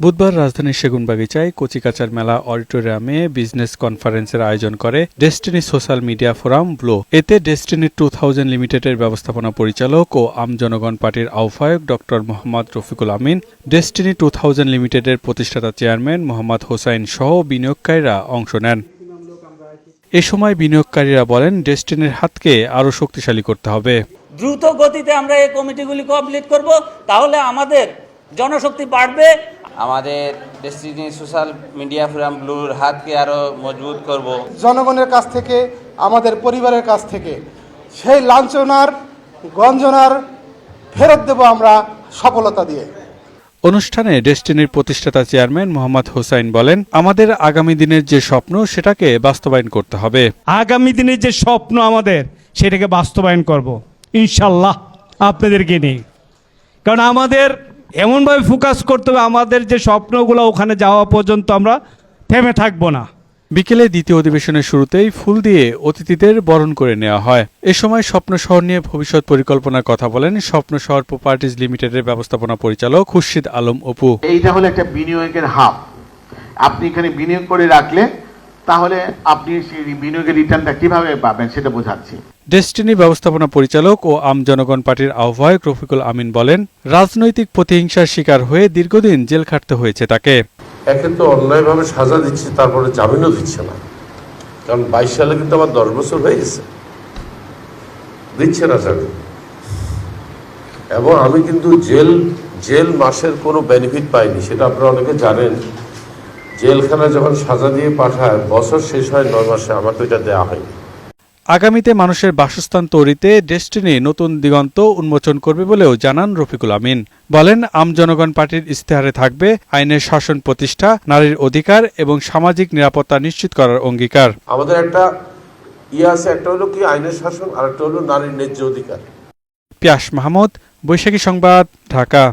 বুধবার রাজধানীর সেগুনবাগিচায় কচিকাঁচার মেলা অডিটোরিয়ামে বিজনেস কনফারেন্সের আয়োজন করে ডেস্টিনি সোশ্যাল মিডিয়া ফোরাম ব্লো। এতে ডেস্টিনি 2000 লিমিটেডের ব্যবস্থাপনা পরিচালক ও আমজনগণ পার্টির আহ্বায়ক ডক্টর মোহাম্মদ রফিকুল আমিন, ডেস্টিনি 2000 লিমিটেডের প্রতিষ্ঠাতা চেয়ারম্যান মোহাম্মদ হোসাইন সহ বিনিয়োগকারীরা অংশ নেন। এ সময় বিনিয়োগকারীরা বলেন, ডেস্টিনির হাতকে আরও শক্তিশালী করতে হবে। দ্রুত গতিতে আমরা এই কমিটিগুলি কমপ্লিট করব, তাহলে আমাদের জনশক্তি বাড়বে। আমাদের ডেস্টিনি সোশ্যাল মিডিয়া ফোরাম ব্লুর হাতকে আরও মজবুত করব। জনগণের কাছ থেকে, আমাদের পরিবারের কাছ থেকে সেই লাঞ্ছনার গঞ্জনার ফেরত দেব আমরা সফলতা দিয়ে। অনুষ্ঠানে ডেস্টিনির প্রতিষ্ঠাতা চেয়ারম্যান মোহাম্মদ হোসাইন বলেন, আমাদের আগামী দিনের যে স্বপ্ন সেটাকে বাস্তবায়ন করতে হবে। আগামী দিনের যে স্বপ্ন আমাদের সেটাকে বাস্তবায়ন করব ইনশাল্লাহ আপনাদেরকে নিয়ে। কারণ আমাদের এমনভাবে ফোকাস করতে হবে, আমাদের যে স্বপ্নগুলো ওখানে যাওয়া পর্যন্ত আমরা থেমে থাকবো না। বিকেলে দ্বিতীয় অধিবেশনের শুরুতেই ফুল দিয়ে অতিথিদের বরণ করে নেওয়া হয়। এ সময় স্বপ্ন শহর নিয়ে ভবিষ্যৎ পরিকল্পনার কথা বলেন স্বপ্ন শহর প্রপার্টিজ লিমিটেডের ব্যবস্থাপনা পরিচালক খুরশিদ আলম অপু। এইটা হলো একটা বিনিয়োগের হাব। আপনি এখানে বিনিয়োগ করে রাখলে তাহলে আপনি সেই বিনিয়োগের রিটার্নটা কিভাবে পাবেন সেটা বোঝাচ্ছি। ডেস্টিনি ব্যবস্থাপনা পরিচালক ও আমজনগণ পার্টির আহ্বায়ক রফিকুল আমিন বলেন, রাজনৈতিক প্রতিহিংসার শিকার হয়ে দীর্ঘদিন জেল খাটতে হয়েছে তাকে। একে তো অন্যায়ভাবে সাজা দিচ্ছে, তারপরে জামিনও দিচ্ছে না। কারণ 22 সালে কিন্তু আমার 10 বছর হয়ে গেছে, দিচ্ছে না জামিন। এবং আমি কিন্তু জেল মাসের কোনো বেনিফিট পাইনি, সেটা আপনারা অনেকে জানেন। জেলখানায় যখন সাজা দিয়ে পাঠায় বছর শেষ হয় 9 মাসে, আমার তো এটা দেওয়া হয়নি। আগামীতে মানুষের বাসস্থান তৈরিতে ডেস্টিনি নতুন দিগন্ত উন্মোচন করবে বলেও জানান রফিকুল আমিন। বলেন, আমজনগণ পার্টির ইশতেহারে থাকবে আইনের শাসন প্রতিষ্ঠা, নারীর অধিকার এবং সামাজিক নিরাপত্তা নিশ্চিত করার অঙ্গীকার। আমাদের একটা আছে, একটা হলো কি আইনের শাসন, আর একটা হলো নারীর ন্যায্য অধিকার। পিয়াস মাহমুদ, বৈশাখী সংবাদ, ঢাকা।